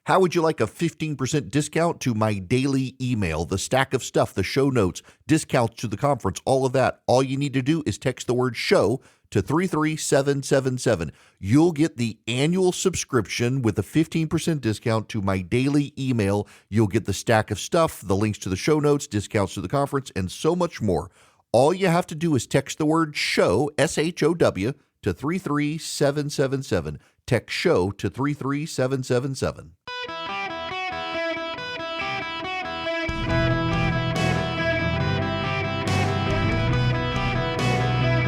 How would you like a 15% discount to my daily email, the stack of stuff, the show notes, discounts to the conference, all of that? All you need to do is text the word show to 33777. You'll get the annual subscription with a 15% discount to my daily email. You'll get the stack of stuff, the links to the show notes, discounts to the conference, and so much more. All you have to do is text the word show, SHOW, to 33777. Text show to 33777.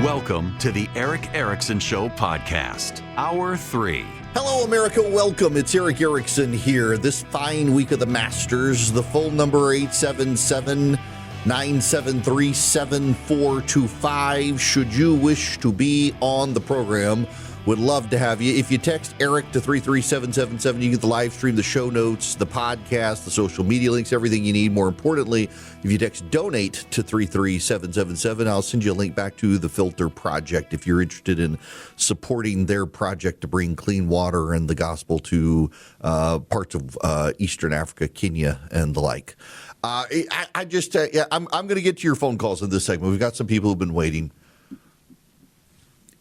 Welcome to the Eric Erickson Show podcast, Hour 3. Hello, America. Welcome. It's Eric Erickson here. This fine week of the Masters, the phone number 877-973-7425. Should you wish to be on the program, would love to have you. If you text Eric to 33777, you get the live stream, the show notes, the podcast, the social media links, everything you need. More importantly, if you text donate to 33777, I'll send you a link back to the Filter Project if you're interested in supporting their project to bring clean water and the gospel to parts of Eastern Africa, Kenya, and the like. I'm going to get to your phone calls in this segment. We've got some people who've been waiting.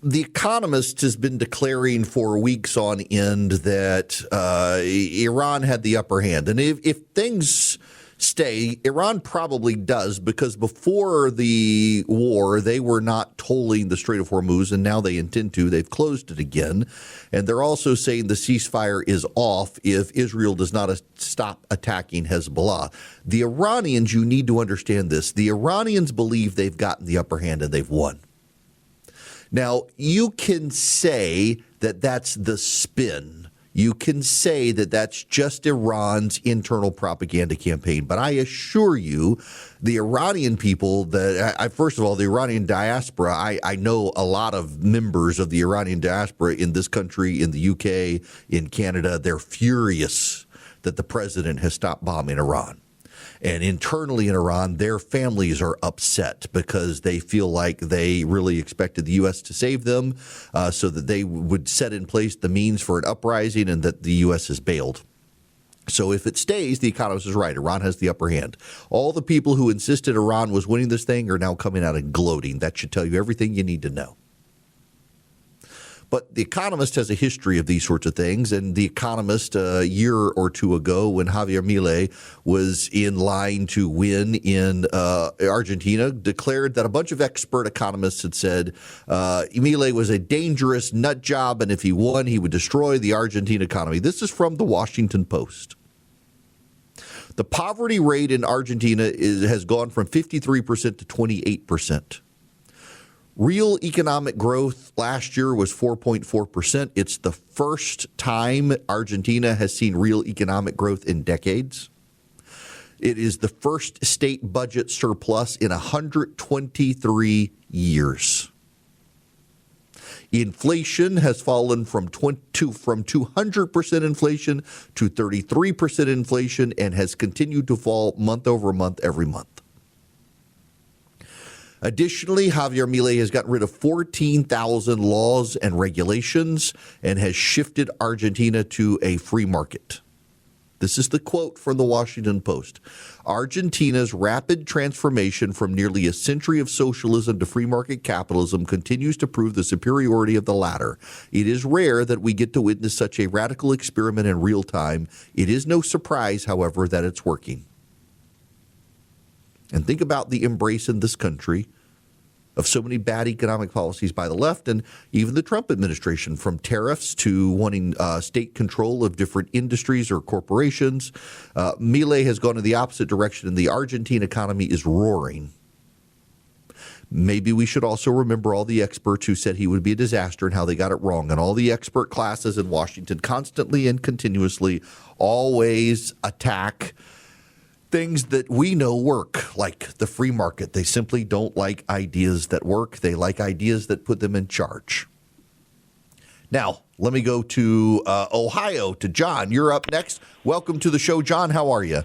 The Economist has been declaring for weeks on end that Iran had the upper hand. And if things stay, Iran probably does, because before the war, they were not tolling the Strait of Hormuz, and now they intend to. They've closed it again. And they're also saying the ceasefire is off if Israel does not stop attacking Hezbollah. The Iranians, you need to understand this, the Iranians believe they've gotten the upper hand and they've won. Now, you can say that that's the spin. You can say that that's just Iran's internal propaganda campaign. But I assure you, the Iranian people, first of all, the Iranian diaspora, I know a lot of members of the Iranian diaspora in this country, in the UK, in Canada. They're furious that the president has stopped bombing Iran. And internally in Iran, their families are upset because they feel like they really expected the U.S. to save them so that they would set in place the means for an uprising, and that the U.S. has bailed. So if it stays, the Economist is right. Iran has the upper hand. All the people who insisted Iran was winning this thing are now coming out and gloating. That should tell you everything you need to know. But The Economist has a history of these sorts of things, and The Economist a year or two ago, when Javier Milei was in line to win in Argentina, declared that a bunch of expert economists had said Milei was a dangerous nut job, and if he won, he would destroy the Argentine economy. This is from the Washington Post. The poverty rate in Argentina has gone from 53% to 28%. Real economic growth last year was 4.4%. It's the first time Argentina has seen real economic growth in decades. It is the first state budget surplus in 123 years. Inflation has fallen from 200% inflation to 33% inflation and has continued to fall month over month every month. Additionally, Javier Milei has gotten rid of 14,000 laws and regulations and has shifted Argentina to a free market. This is the quote from the Washington Post. Argentina's rapid transformation from nearly a century of socialism to free market capitalism continues to prove the superiority of the latter. It is rare that we get to witness such a radical experiment in real time. It is no surprise, however, that it's working. And think about the embrace in this country of so many bad economic policies by the left and even the Trump administration, from tariffs to wanting state control of different industries or corporations. Milei has gone in the opposite direction, and the Argentine economy is roaring. Maybe we should also remember all the experts who said he would be a disaster and how they got it wrong, and all the expert classes in Washington constantly and continuously always attack things that we know work, like the free market. They simply don't like ideas that work. They like ideas that put them in charge. Now, let me go to Ohio, to John. You're up next. Welcome to the show, John. How are you?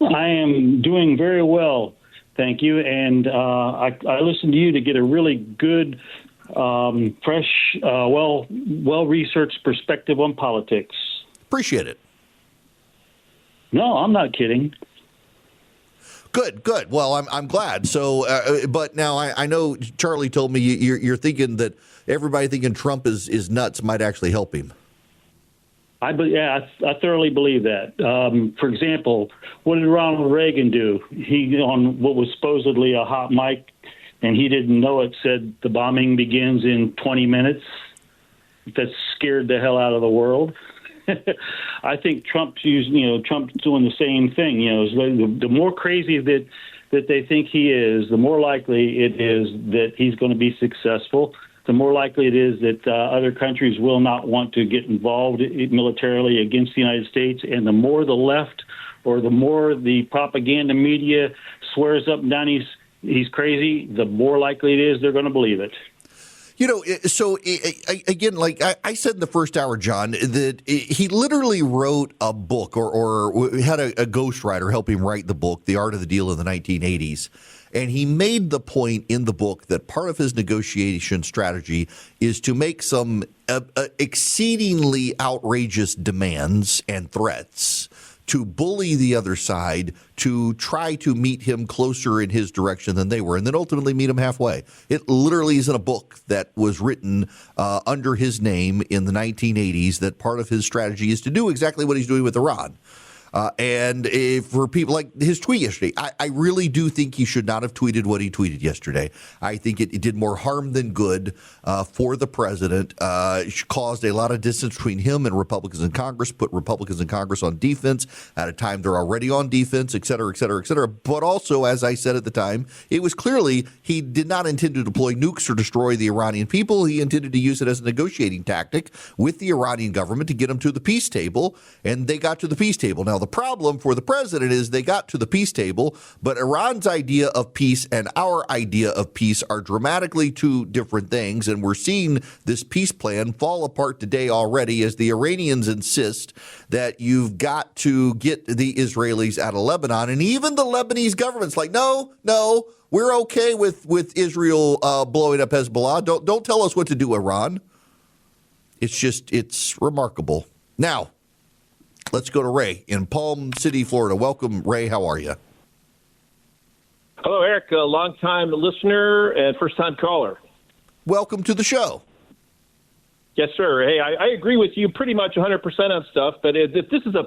I am doing very well, thank you. And I listened to you to get a really good, fresh, well-researched perspective on politics. Appreciate it. No, I'm not kidding. Good. Well, I'm glad. So, but now I know Charlie told me you're thinking that everybody thinking Trump is nuts might actually help him. I thoroughly believe that. For example, what did Ronald Reagan do? He, on what was supposedly a hot mic, and he didn't know it, said the bombing begins in 20 minutes. That scared the hell out of the world. I think Trump's doing the same thing. The more crazy that they think he is, the more likely it is that he's going to be successful. The more likely it is that other countries will not want to get involved militarily against the United States. And the more the left or the more the propaganda media swears up and down he's crazy, the more likely it is they're going to believe it. So again, like I said in the first hour, John, that he literally wrote a book or had a ghostwriter help him write the book, The Art of the Deal in the 1980s. And he made the point in the book that part of his negotiation strategy is to make some exceedingly outrageous demands and threats to bully the other side, to try to meet him closer in his direction than they were, and then ultimately meet him halfway. It literally is in a book that was written under his name in the 1980s, that part of his strategy is to do exactly what he's doing with Iran. And for people like his tweet yesterday, I really do think he should not have tweeted what he tweeted yesterday. I think it did more harm than good for the president. It caused a lot of distance between him and Republicans in Congress, put Republicans in Congress on defense at a time they're already on defense, et cetera, et cetera, et cetera. But also, as I said at the time, it was clearly he did not intend to deploy nukes or destroy the Iranian people. He intended to use it as a negotiating tactic with the Iranian government to get them to the peace table, and they got to the peace table. Now, the problem for the president is they got to the peace table, but Iran's idea of peace and our idea of peace are dramatically two different things, and we're seeing this peace plan fall apart today already as the Iranians insist that you've got to get the Israelis out of Lebanon, and even the Lebanese government's like, no, we're okay with Israel blowing up Hezbollah. Don't tell us what to do, Iran. It's remarkable. Now, let's go to Ray in Palm City, Florida. Welcome, Ray. How are you? Hello, Eric. A long-time listener and first-time caller. Welcome to the show. Yes, sir. Hey, I agree with you pretty much 100% on stuff, but if this is a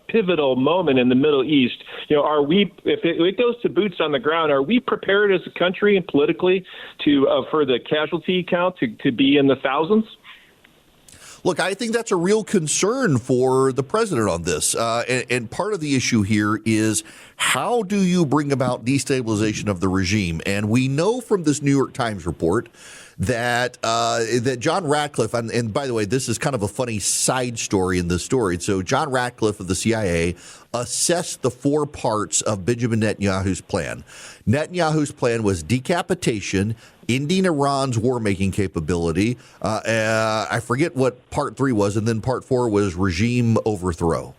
pivotal moment in the Middle East, are we, if it goes to boots on the ground, are we prepared as a country and politically for the casualty count to be in the thousands? Look, I think that's a real concern for the president on this. And part of the issue here is how do you bring about destabilization of the regime? And we know from this New York Times report that John Ratcliffe, and by the way, this is kind of a funny side story in this story. So John Ratcliffe of the CIA assessed the four parts of Benjamin Netanyahu's plan. Netanyahu's plan was decapitation, ending Iran's war-making capability. I forget what part 3 was, and then part 4 was regime overthrow.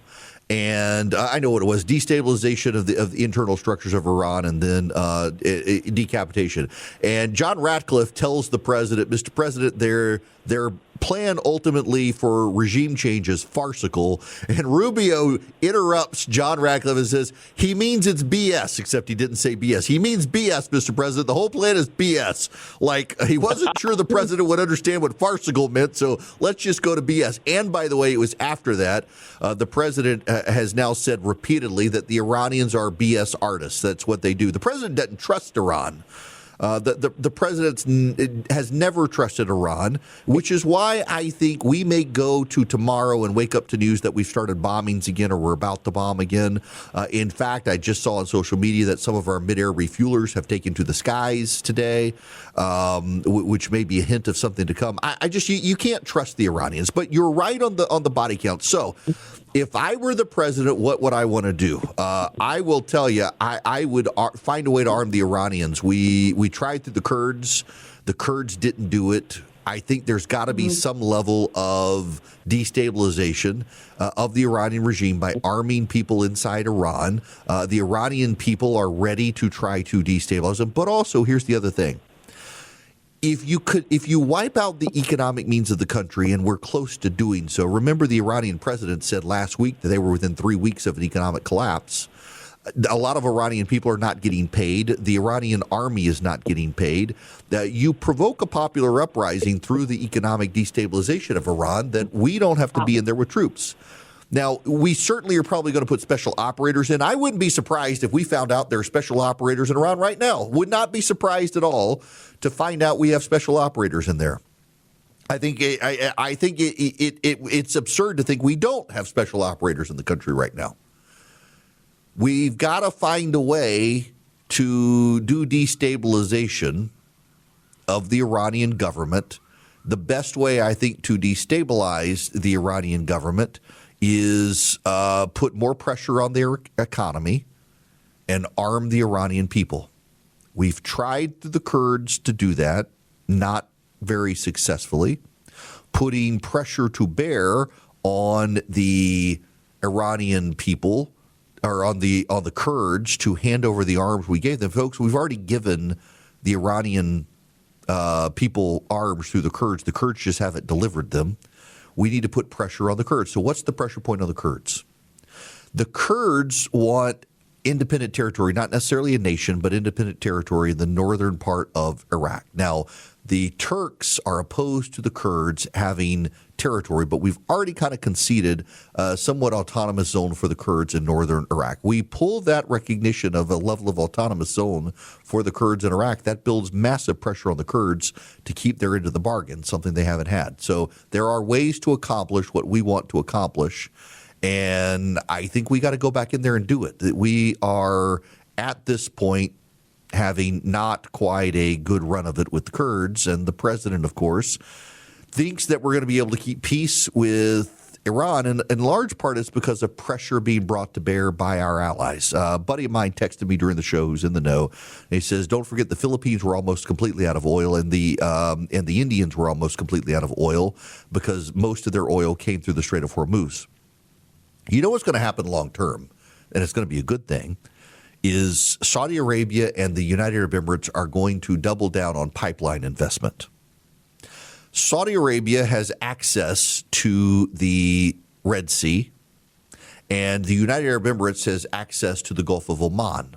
And I know what it was: destabilization of the internal structures of Iran, and then decapitation. And John Ratcliffe tells the president, Mr. President, their plan ultimately for regime change is farcical. And Rubio interrupts John Ratcliffe and says, he means it's BS, except he didn't say BS. He means BS, Mr. President. The whole plan is BS. Like, he wasn't sure the president would understand what farcical meant, so let's just go to BS. And by the way, it was after that, the president has now said repeatedly that the Iranians are BS artists. That's what they do. The president doesn't trust Iran. The president has never trusted Iran, which is why I think we may go to tomorrow and wake up to news that we've started bombings again, or we're about to bomb again. In fact, I just saw on social media that some of our mid-air refuelers have taken to the skies today, which may be a hint of something to come. You can't trust the Iranians, but you're right on the body count. So if I were the president, what would I want to do? I will tell you, I would find a way to arm the Iranians. We tried through the Kurds. The Kurds didn't do it. I think there's got to be some level of destabilization of the Iranian regime by arming people inside Iran. The Iranian people are ready to try to destabilize them. But also, here's the other thing. if you wipe out the economic means of the country, and we're close to doing so. Remember, the Iranian president said last week that they were within 3 weeks of an economic collapse. A lot of Iranian people are not getting paid. The Iranian army is not getting paid. You provoke a popular uprising through the economic destabilization of Iran that we don't have to be in there with troops. Now, we certainly are probably going to put special operators in. I wouldn't be surprised if we found out there are special operators in Iran right now. Would not be surprised at all to find out we have special operators in there. I think it's absurd to think we don't have special operators in the country right now. We've got to find a way to do destabilization of the Iranian government. The best way, I think, to destabilize the Iranian government is put more pressure on their economy and arm the Iranian people. We've tried through the Kurds to do that, not very successfully. Putting pressure to bear on the Iranian people, or on the Kurds, to hand over the arms we gave them. Folks, we've already given the Iranian people arms through the Kurds. The Kurds just haven't delivered them. We need to put pressure on the Kurds. So what's the pressure point on the Kurds? The Kurds want independent territory, not necessarily a nation, but independent territory in the northern part of Iraq. Now, the Turks are opposed to the Kurds having territory, but we've already kind of conceded a somewhat autonomous zone for the Kurds in northern Iraq. We pull that recognition of a level of autonomous zone for the Kurds in Iraq. That builds massive pressure on the Kurds to keep their end of the bargain, something they haven't had. So there are ways to accomplish what we want to accomplish, and I think we got to go back in there and do it. We are at this point having not quite a good run of it with the Kurds, and the president, of course, thinks that we're going to be able to keep peace with Iran, and in large part it's because of pressure being brought to bear by our allies. A buddy of mine texted me during the show who's in the know, and he says, don't forget the Philippines were almost completely out of oil, and the Indians were almost completely out of oil because most of their oil came through the Strait of Hormuz. You know what's going to happen long term, and it's going to be a good thing, is Saudi Arabia and the United Arab Emirates are going to double down on pipeline investment. Saudi Arabia has access to the Red Sea, and the United Arab Emirates has access to the Gulf of Oman.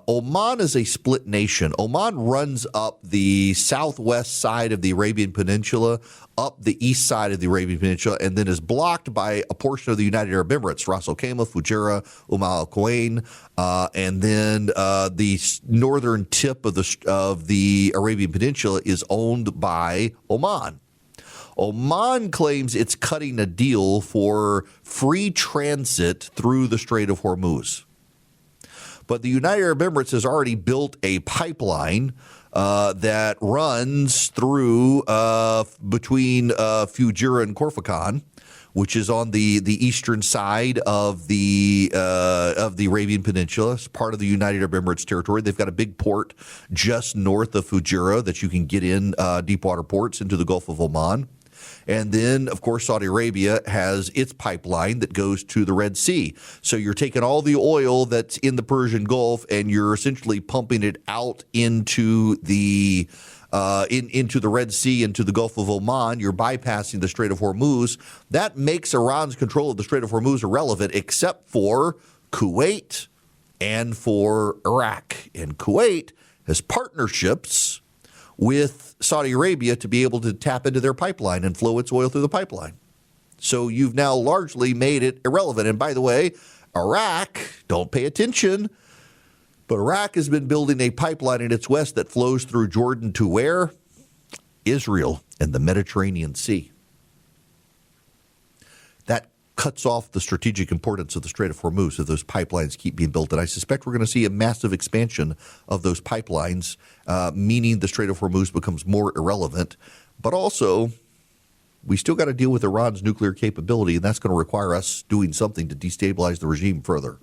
Oman is a split nation. Oman runs up the southwest side of the Arabian Peninsula, up the east side of the Arabian Peninsula, and then is blocked by a portion of the United Arab Emirates, Ras Al Khaimah, Fujairah, Al Quwain, and then the northern tip of the Arabian Peninsula is owned by Oman. Oman claims it's cutting a deal for free transit through the Strait of Hormuz. But the United Arab Emirates has already built a pipeline that runs through between Fujairah and Corfacon, which is on the eastern side of the Arabian Peninsula. It's part of the United Arab Emirates territory. They've got a big port just north of Fujairah that you can get in, deep water ports into the Gulf of Oman. And then, of course, Saudi Arabia has its pipeline that goes to the Red Sea. So you're taking all the oil that's in the Persian Gulf and you're essentially pumping it out into the into the Red Sea, into the Gulf of Oman. You're bypassing the Strait of Hormuz. That makes Iran's control of the Strait of Hormuz irrelevant, except for Kuwait and for Iraq. And Kuwait has partnerships with Saudi Arabia to be able to tap into their pipeline and flow its oil through the pipeline. So you've now largely made it irrelevant. And by the way, Iraq, don't pay attention, but Iraq has been building a pipeline in its west that flows through Jordan to where? Israel and the Mediterranean Sea. That cuts off the strategic importance of the Strait of Hormuz if those pipelines keep being built. And I suspect we're going to see a massive expansion of those pipelines, meaning the Strait of Hormuz becomes more irrelevant. But also, we still got to deal with Iran's nuclear capability, and that's going to require us doing something to destabilize the regime further.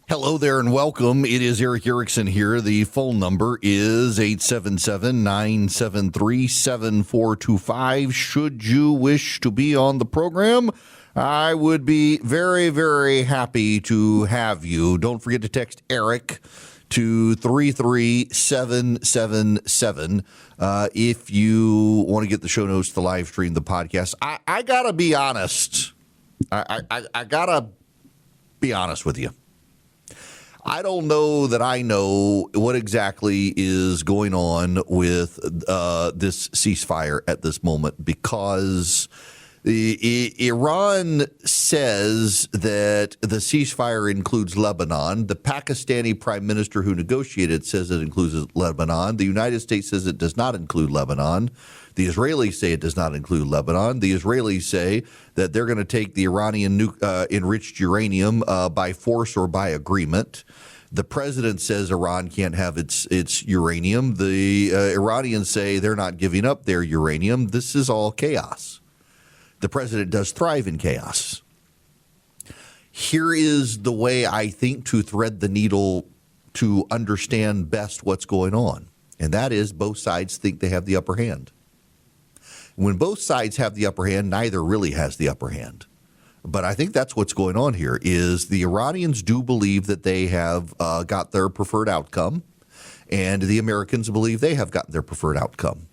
Hello there and welcome. It is Eric Erickson here. The phone number is 877-973-7425. Should you wish to be on the program, I would be very, very happy to have you. Don't forget to text Eric to 33777 if you want to get the show notes to live stream the podcast. I got to be honest. I got to be honest with you. I don't know that I know what exactly is going on with this ceasefire at this moment, because Iran says that the ceasefire includes Lebanon. The Pakistani prime minister who negotiated says it includes Lebanon. The United States says it does not include Lebanon. The Israelis say it does not include Lebanon. The Israelis say that they're going to take the Iranian enriched uranium by force or by agreement. The president says Iran can't have its uranium. The Iranians say they're not giving up their uranium. This is all chaos. The president does thrive in chaos. Here is the way I think to thread the needle to understand best what's going on, and that is both sides think they have the upper hand. When both sides have the upper hand, neither really has the upper hand. But I think that's what's going on here is the Iranians do believe that they have got their preferred outcome, and the Americans believe they have gotten their preferred outcome.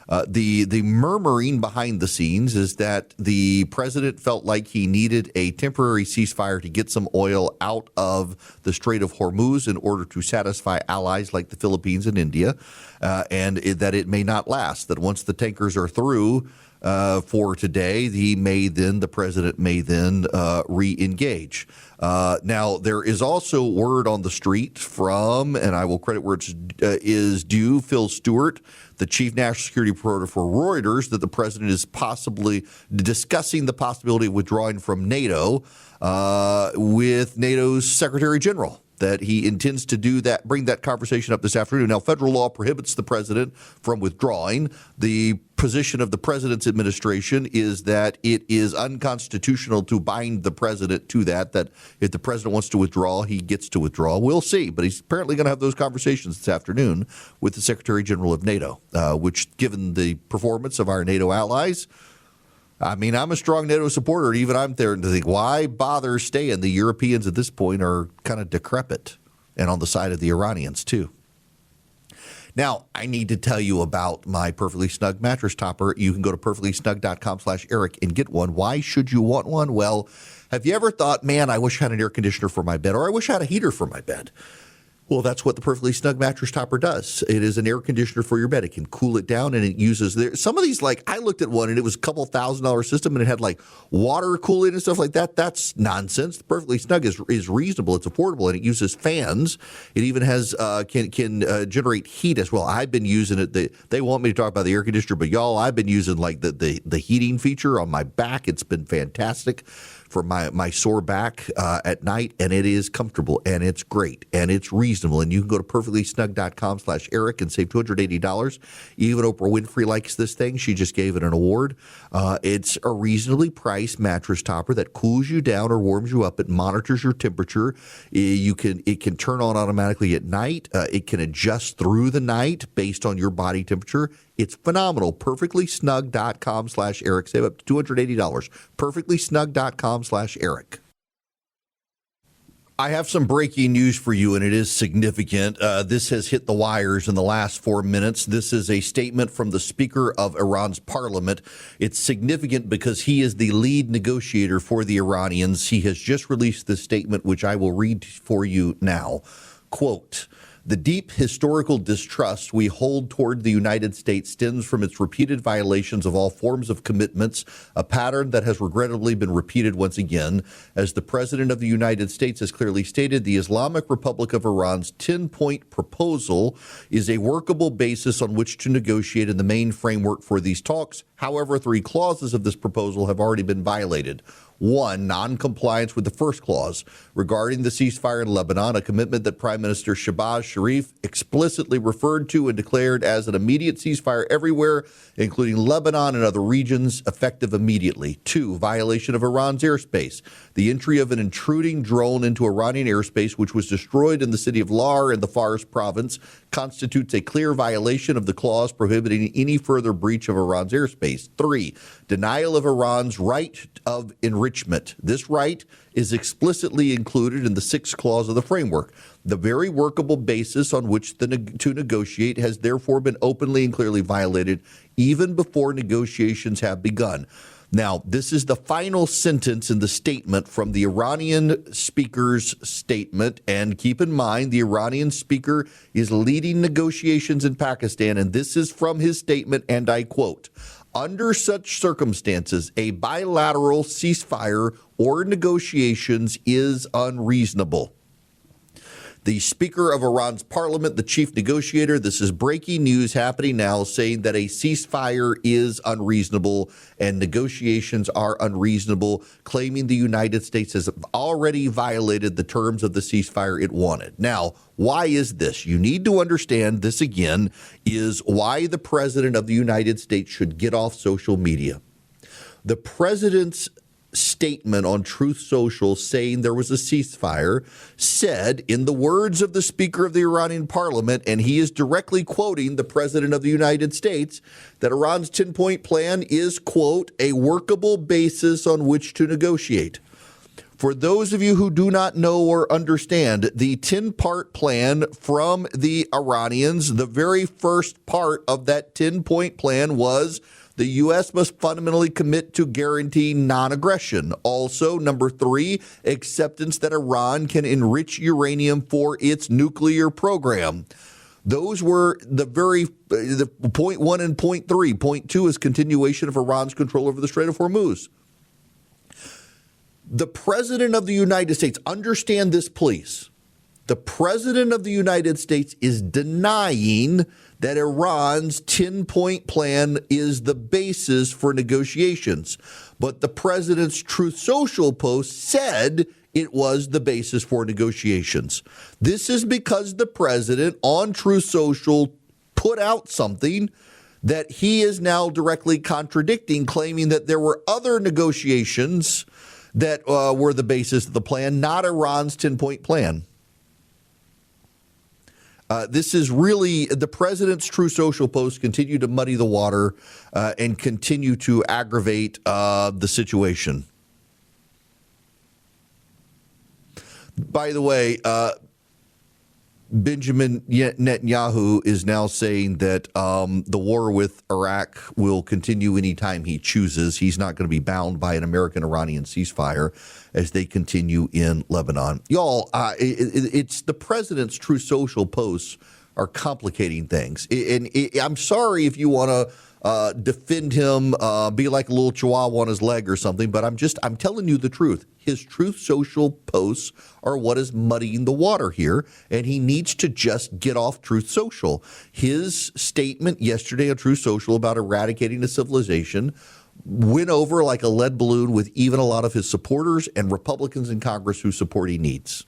The murmuring behind the scenes is that the president felt like he needed a temporary ceasefire to get some oil out of the Strait of Hormuz in order to satisfy allies like the Philippines and India, and that it may not last, that once the tankers are through for today, the president may then re-engage. Now, there is also word on the street from, and I will credit where it is due, Phil Stewart, the chief national security reporter for Reuters, that the president is possibly discussing the possibility of withdrawing from NATO with NATO's Secretary General, that he intends to do that, bring that conversation up this afternoon. Now, federal law prohibits the president from withdrawing. The position of the president's administration is that it is unconstitutional to bind the president to that if the president wants to withdraw, he gets to withdraw. We'll see. But he's apparently going to have those conversations this afternoon with the Secretary General of NATO, which, given the performance of our NATO allies, I mean, I'm a strong NATO supporter. Even I'm there to think, why bother staying? The Europeans at this point are kind of decrepit, and on the side of the Iranians, too. Now, I need to tell you about my Perfectly Snug mattress topper. You can go to perfectlysnug.com/Eric and get one. Why should you want one? Well, have you ever thought, man, I wish I had an air conditioner for my bed, or I wish I had a heater for my bed? Well, that's what the Perfectly Snug mattress topper does. It is an air conditioner for your bed. It can cool it down, and it uses some of these, like I looked at one and it was a couple $1,000 system and it had like water cooling and stuff like that. That's nonsense. The Perfectly Snug is reasonable. It's affordable, and it uses fans. It even has can generate heat as well. I've been using it. They want me to talk about the air conditioner, but y'all, I've been using like the heating feature on my back. It's been fantastic for my sore back at night, and it is comfortable, and it's great, and it's reasonable. And you can go to perfectlysnug.com/Eric and save $280. Even Oprah Winfrey likes this thing. She just gave it an award. It's a reasonably priced mattress topper that cools you down or warms you up. It monitors your temperature. It can turn on automatically at night. It can adjust through the night based on your body temperature. It's phenomenal. Perfectlysnug.com/Eric. Save up to $280. Perfectlysnug.com/Eric. I have some breaking news for you, and it is significant. This has hit the wires in the last 4 minutes. This is a statement from the Speaker of Iran's parliament. It's significant because he is the lead negotiator for the Iranians. He has just released this statement, which I will read for you now. Quote, "The deep historical distrust we hold toward the United States stems from its repeated violations of all forms of commitments, a pattern that has regrettably been repeated once again. As the President of the United States has clearly stated, the Islamic Republic of Iran's 10-point proposal is a workable basis on which to negotiate in the main framework for these talks. However, 3 clauses of this proposal have already been violated. 1, non-compliance with the first clause regarding the ceasefire in Lebanon, a commitment that Prime Minister Shahbaz Sharif explicitly referred to and declared as an immediate ceasefire everywhere, including Lebanon and other regions, effective immediately. 2, violation of Iran's airspace. The entry of an intruding drone into Iranian airspace, which was destroyed in the city of Lar in the Fars province, constitutes a clear violation of the clause prohibiting any further breach of Iran's airspace. 3, denial of Iran's right of enrichment enrichment. This right is explicitly included in the 6th clause of the framework. The very workable basis on which to negotiate has therefore been openly and clearly violated even before negotiations have begun. Now, this is the final sentence in the statement from the Iranian speaker's statement. And keep in mind, the Iranian speaker is leading negotiations in Pakistan. And this is from his statement, and I quote, "Under such circumstances, a bilateral ceasefire or negotiations is unreasonable." The Speaker of Iran's parliament, the chief negotiator, this is breaking news happening now, saying that a ceasefire is unreasonable and negotiations are unreasonable, claiming the United States has already violated the terms of the ceasefire it wanted. Now, why is this? You need to understand this again, is why the President of the United States should get off social media. The President's statement on Truth Social saying there was a ceasefire said, in the words of the Speaker of the Iranian parliament, and he is directly quoting the President of the United States, that Iran's 10-point plan is, quote, "a workable basis on which to negotiate." For those of you who do not know or understand, the 10-part plan from the Iranians, the very first part of that 10-point plan was the U.S. must fundamentally commit to guaranteeing non-aggression. Also, number 3, acceptance that Iran can enrich uranium for its nuclear program. Those were the point 1 and point 3. Point 2 is continuation of Iran's control over the Strait of Hormuz. The President of the United States, understand this, please. The President of the United States is denying that Iran's 10-point plan is the basis for negotiations. But the President's Truth Social post said it was the basis for negotiations. This is because the President on Truth Social put out something that he is now directly contradicting, claiming that there were other negotiations that were the basis of the plan, not Iran's 10-point plan. This is really the President's True Social posts continue to muddy the water and continue to aggravate the situation. By the way, Benjamin Netanyahu is now saying that the war with Iraq will continue anytime he chooses. He's not going to be bound by an American-Iranian ceasefire as they continue in Lebanon. Y'all, it's the President's True Social posts are complicating things. And I'm sorry if you want to defend him, be like a little chihuahua on his leg or something, but I'm telling you the truth. His Truth Social posts are what is muddying the water here, and he needs to just get off Truth Social. His statement yesterday on Truth Social about eradicating the civilization went over like a lead balloon with even a lot of his supporters and Republicans in Congress whose support he needs.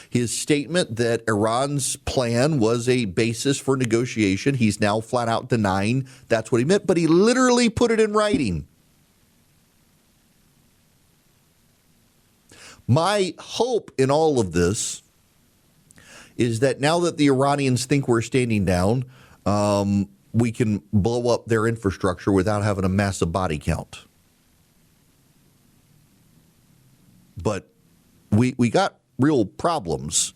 His statement that Iran's plan was a basis for negotiation, he's now flat out denying that's what he meant, but he literally put it in writing. My hope in all of this is that now that the Iranians think we're standing down, we can blow up their infrastructure without having a massive body count. But we got real problems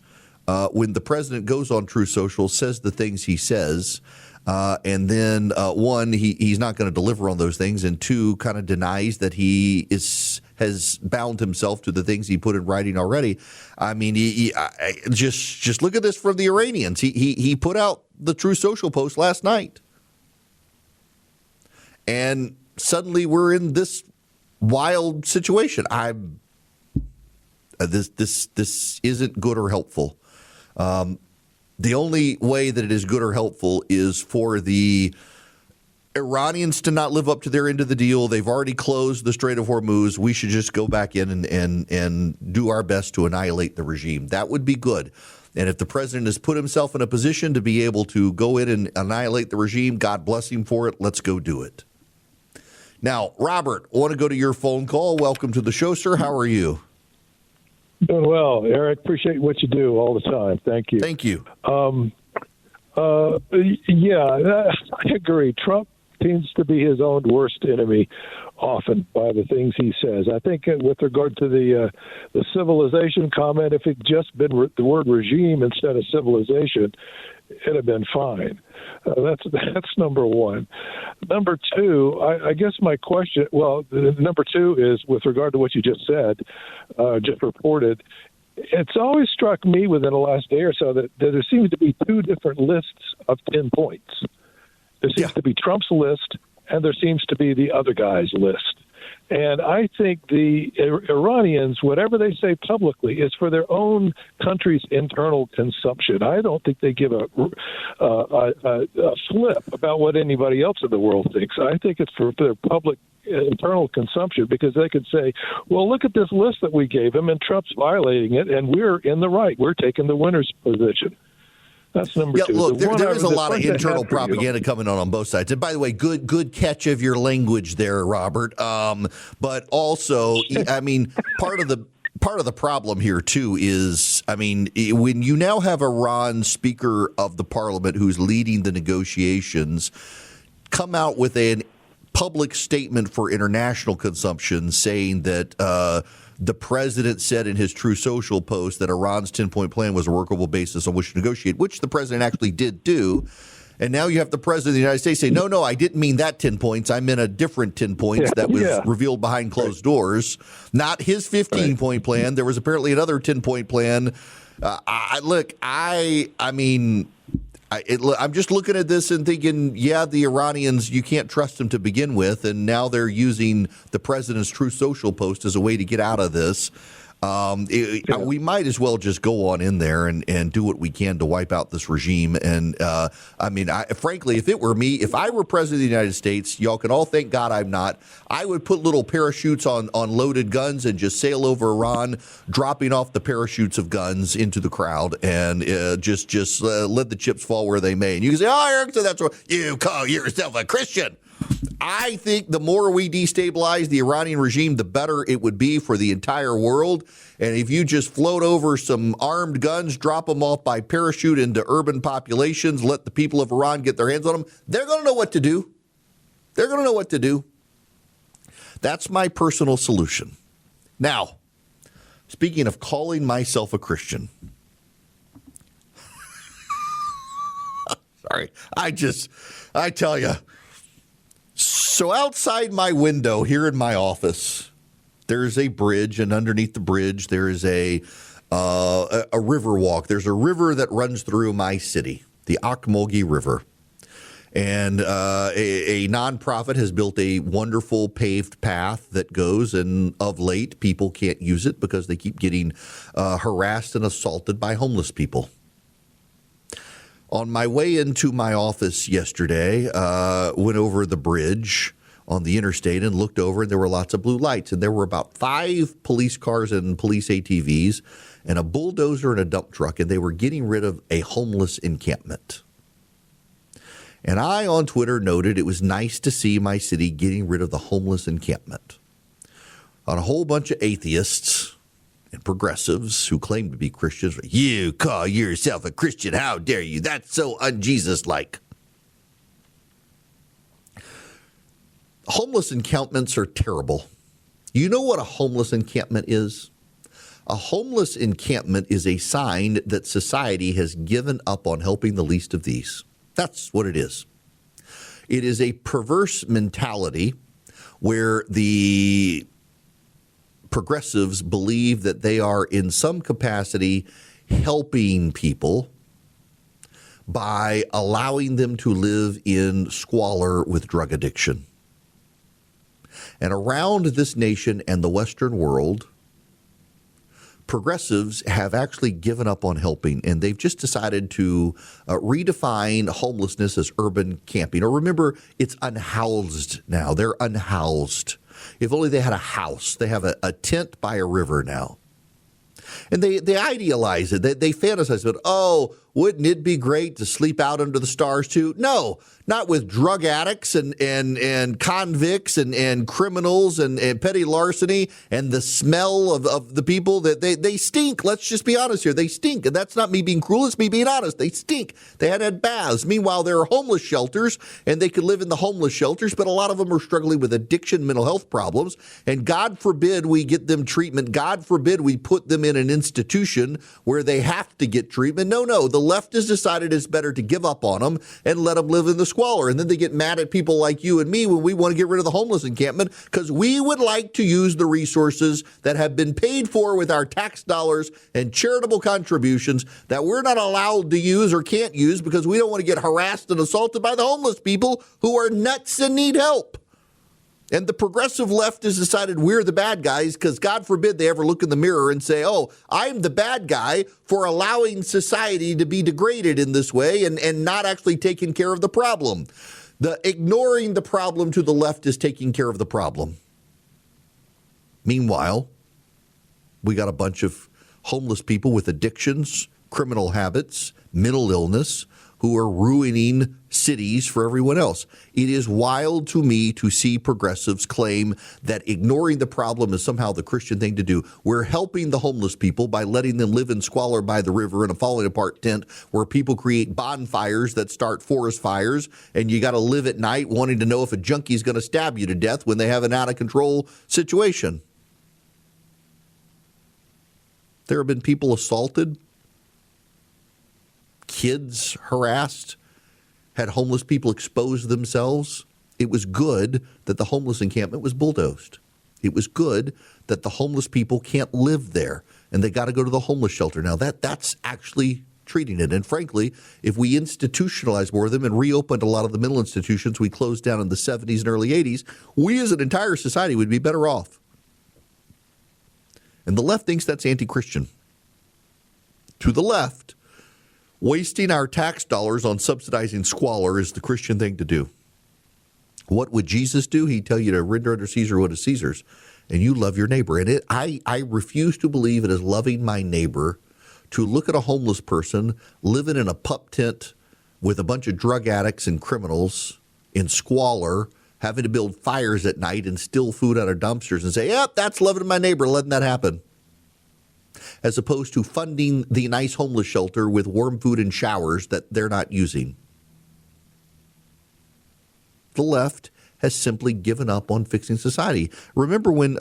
when the president goes on True Social, says the things he says, and then one, he's not going to deliver on those things, and two, kind of denies that he has bound himself to the things he put in writing already. I mean, just look at this from the Iranians. He put out the True Social post last night, and suddenly we're in this wild situation. This isn't good or helpful. The only way that it is good or helpful is for the Iranians to not live up to their end of the deal. They've already closed the Strait of Hormuz. We should just go back in and do our best to annihilate the regime. That would be good. And if the president has put himself in a position to be able to go in and annihilate the regime, God bless him for it. Let's go do it. Now, Robert, I want to go to your phone call. Welcome to the show, sir. How are you? Doing well, Eric. Appreciate what you do all the time. Thank you. Thank you. Yeah, I agree. Trump seems to be his own worst enemy often by the things he says. I think with regard to the civilization comment, if it just been the word regime instead of civilization, it'd have been fine. That's number one. Number two, I guess my question, number two is with regard to what you just said, just reported. It's always struck me within the last day or so that there seems to be two different lists of 10 points. There seems to be Trump's list, and there seems to be the other guy's list. And I think the Iranians, whatever they say publicly, is for their own country's internal consumption. I don't think they give a flip about what anybody else in the world thinks. I think it's for their public internal consumption, because they could say, well, look at this list that we gave him, and Trump's violating it, and we're in the right. We're taking the winner's position. That's number two. Look, there is a lot of internal propaganda coming on both sides. And by the way, good catch of your language there, Robert. But also, I mean, part of the problem here too is, I mean, when you now have Iran's Speaker of the Parliament, who's leading the negotiations, come out with a public statement for international consumption saying that the president said in his True Social post that Iran's 10-point plan was a workable basis on which to negotiate, which the president actually did do. And now you have the president of the United States say, no, I didn't mean that 10 points. I meant a different 10 points that was revealed behind closed doors, not his 15-point plan. There was apparently another 10-point plan. I'm just looking at this and thinking, the Iranians, you can't trust them to begin with. And now they're using the president's True Social post as a way to get out of this. We might as well just go on in there and do what we can to wipe out this regime. And frankly, if it were me, if I were president of the United States, y'all can all thank God I'm not, I would put little parachutes on loaded guns and just sail over Iran, dropping off the parachutes of guns into the crowd and just let the chips fall where they may. And you can say, Eric, so that's what you call yourself a Christian. I think the more we destabilize the Iranian regime, the better it would be for the entire world. And if you just float over some armed guns, drop them off by parachute into urban populations, let the people of Iran get their hands on them, they're going to know what to do. They're going to know what to do. That's my personal solution. Now, speaking of calling myself a Christian, sorry, I tell you. So outside my window here in my office, there's a bridge, and underneath the bridge there is a river walk. There's a river that runs through my city, the Ocmulgee River. And a nonprofit has built a wonderful paved path that goes, and of late people can't use it because they keep getting harassed and assaulted by homeless people. On my way into my office yesterday, went over the bridge on the interstate and looked over, and there were lots of blue lights. And there were about 5 police cars and police ATVs and a bulldozer and a dump truck, and they were getting rid of a homeless encampment. And I, on Twitter, noted it was nice to see my city getting rid of the homeless encampment. On a whole bunch of atheists and progressives who claim to be Christians, you call yourself a Christian, how dare you? That's so un-Jesus-like. Homeless encampments are terrible. You know what a homeless encampment is? A homeless encampment is a sign that society has given up on helping the least of these. That's what it is. It is a perverse mentality where the progressives believe that they are in some capacity helping people by allowing them to live in squalor with drug addiction. And around this nation and the Western world, progressives have actually given up on helping, and they've just decided to redefine homelessness as urban camping. Or remember, it's unhoused now. They're unhoused. If only they had a house. They have a tent by a river now. And they idealize it. They fantasize about, wouldn't it be great to sleep out under the stars too? No, not with drug addicts and convicts and criminals and petty larceny and the smell of the people that they stink. Let's just be honest here. They stink. And that's not me being cruel. It's me being honest. They stink. They hadn't had baths. Meanwhile, there are homeless shelters and they could live in the homeless shelters, but a lot of them are struggling with addiction, mental health problems. And God forbid we get them treatment. God forbid we put them in an institution where they have to get treatment. No. The left has decided it's better to give up on them and let them live in the squalor. And then they get mad at people like you and me when we want to get rid of the homeless encampment because we would like to use the resources that have been paid for with our tax dollars and charitable contributions that we're not allowed to use or can't use because we don't want to get harassed and assaulted by the homeless people who are nuts and need help. And the progressive left has decided we're the bad guys because God forbid they ever look in the mirror and say, oh, I'm the bad guy for allowing society to be degraded in this way and not actually taking care of the problem. The ignoring the problem to the left is taking care of the problem. Meanwhile, we got a bunch of homeless people with addictions, criminal habits, mental illness, who are ruining cities for everyone else. It is wild to me to see progressives claim that ignoring the problem is somehow the Christian thing to do. We're helping the homeless people by letting them live in squalor by the river in a falling apart tent where people create bonfires that start forest fires, and you got to live at night wanting to know if a junkie's going to stab you to death when they have an out-of-control situation. There have been people assaulted, kids harassed, had homeless people expose themselves. It was good that the homeless encampment was bulldozed. It was good that the homeless people can't live there and they got to go to the homeless shelter. Now that's actually treating it. And frankly, if we institutionalized more of them and reopened a lot of the mental institutions we closed down in the 70s and early 80s, we as an entire society would be better off. And the left thinks that's anti-Christian. To the left, wasting our tax dollars on subsidizing squalor is the Christian thing to do. What would Jesus do? He'd tell you to render unto Caesar what is Caesar's, and you love your neighbor. And I refuse to believe it is loving my neighbor to look at a homeless person living in a pup tent with a bunch of drug addicts and criminals in squalor, having to build fires at night and steal food out of dumpsters and say, yep, that's loving my neighbor, letting that happen. As opposed to funding the nice homeless shelter with warm food and showers that they're not using. The left has simply given up on fixing society. Remember when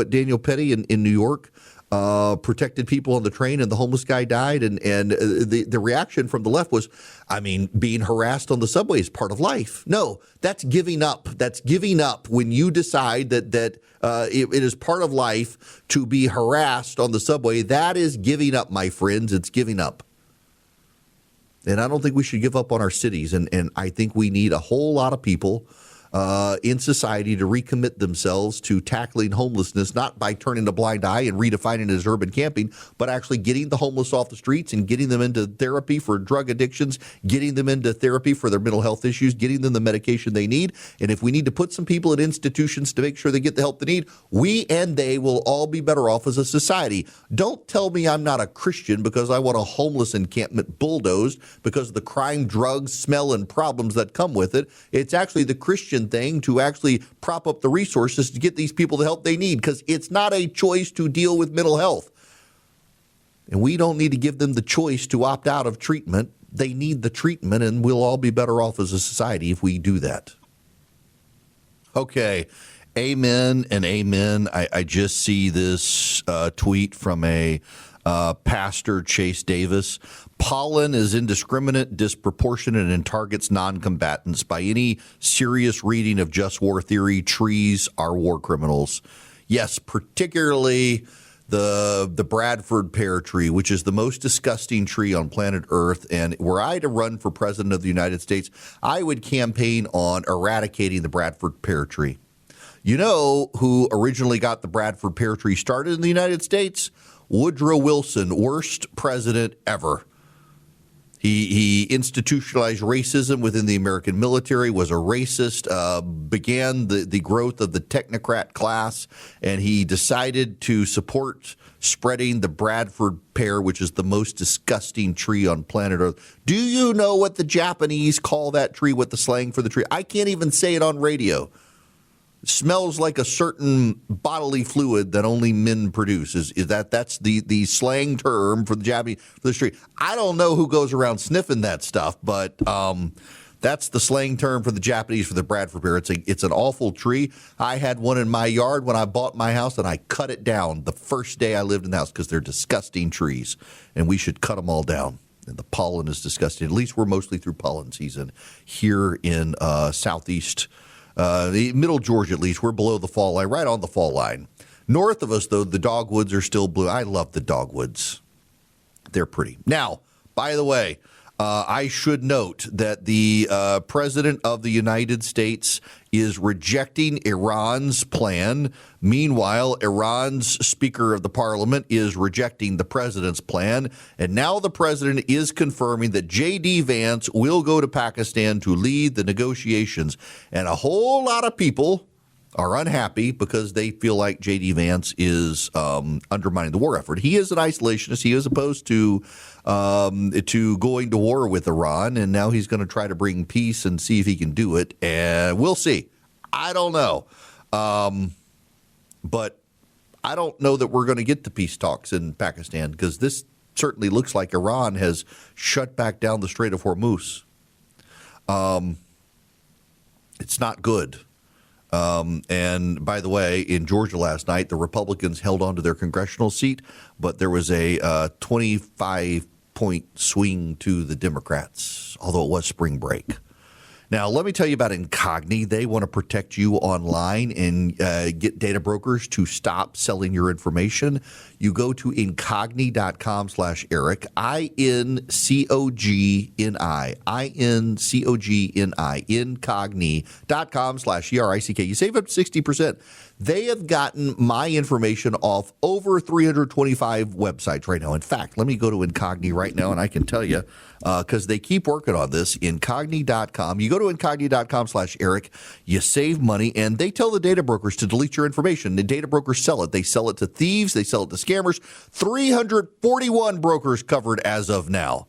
Daniel Petty in New York protected people on the train and the homeless guy died, and the reaction from the left was, I mean, being harassed on the subway is part of life. No, that's giving up. That's giving up when you decide that it is part of life to be harassed on the subway. That is giving up, my friends. It's giving up. And I don't think we should give up on our cities. And I think we need a whole lot of people in society to recommit themselves to tackling homelessness, not by turning a blind eye and redefining it as urban camping, but actually getting the homeless off the streets and getting them into therapy for drug addictions, getting them into therapy for their mental health issues, getting them the medication they need. And if we need to put some people in institutions to make sure they get the help they need, we and they will all be better off as a society. Don't tell me I'm not a Christian because I want a homeless encampment bulldozed because of the crime, drugs, smell, and problems that come with it. It's actually the Christian thing to actually prop up the resources to get these people the help they need, because it's not a choice to deal with mental health. And we don't need to give them the choice to opt out of treatment. They need the treatment, and we'll all be better off as a society if we do that. Okay, amen and amen. I just see this tweet from a Pastor Chase Davis. Pollen is indiscriminate, disproportionate, and targets non-combatants. By any serious reading of just war theory, trees are war criminals. Yes, particularly the Bradford pear tree, which is the most disgusting tree on planet Earth. And were I to run for president of the United States, I would campaign on eradicating the Bradford pear tree. You know who originally got the Bradford pear tree started in the United States? Woodrow Wilson, worst president ever. He institutionalized racism within the American military, was a racist, began the growth of the technocrat class, and he decided to support spreading the Bradford pear, which is the most disgusting tree on planet Earth. Do you know what the Japanese call that tree, what the slang for the tree? I can't even say it on radio. It smells like a certain bodily fluid that only men produce. That's the slang term for the Japanese for this tree. I don't know who goes around sniffing that stuff, but that's the slang term for the Japanese for the Bradford pear. It's an awful tree. I had one in my yard when I bought my house, and I cut it down the first day I lived in the house because they're disgusting trees, and we should cut them all down. And the pollen is disgusting. At least we're mostly through pollen season here in southeast, middle Georgia at least. We're below the fall line, right on the fall line. North of us, though, the dogwoods are still blue. I love the dogwoods. They're pretty. Now, by the way, I should note that the President of the United States is rejecting Iran's plan. Meanwhile, Iran's Speaker of the Parliament is rejecting the President's plan. And now the President is confirming that J.D. Vance will go to Pakistan to lead the negotiations. And a whole lot of people are unhappy because they feel like J.D. Vance is undermining the war effort. He is an isolationist. He is opposed to going to war with Iran, and now he's going to try to bring peace and see if he can do it. And we'll see. I don't know. But I don't know that we're going to get to peace talks in Pakistan because this certainly looks like Iran has shut back down the Strait of Hormuz. It's not good. And by the way, in Georgia last night, the Republicans held on to their congressional seat, but there was a 25-point swing to the Democrats, although it was spring break. Now, let me tell you about Incogni. They want to protect you online and get data brokers to stop selling your information. You go to incogni.com/Eric, INCOGNI, incogni.com/ERICK. You save up to 60%. They have gotten my information off over 325 websites right now. In fact, let me go to Incogni right now, and I can tell you, because they keep working on this, incogni.com. You go to incogni.com/Eric, you save money, and they tell the data brokers to delete your information. The data brokers sell it. They sell it to thieves. They sell it to scammers. 341 brokers covered as of now.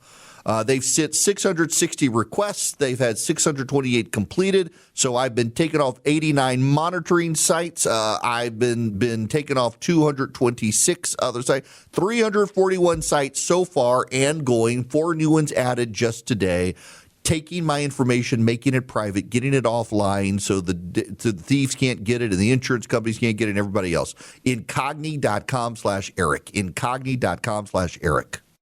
They've sent 660 requests. They've had 628 completed. So I've been taken off 89 monitoring sites. I've been taken off 226 other sites. 341 sites so far and going. 4 new ones added just today. Taking my information, making it private, getting it offline so the thieves can't get it and the insurance companies can't get it and everybody else. Incogni.com/Eric. Incogni.com/Eric.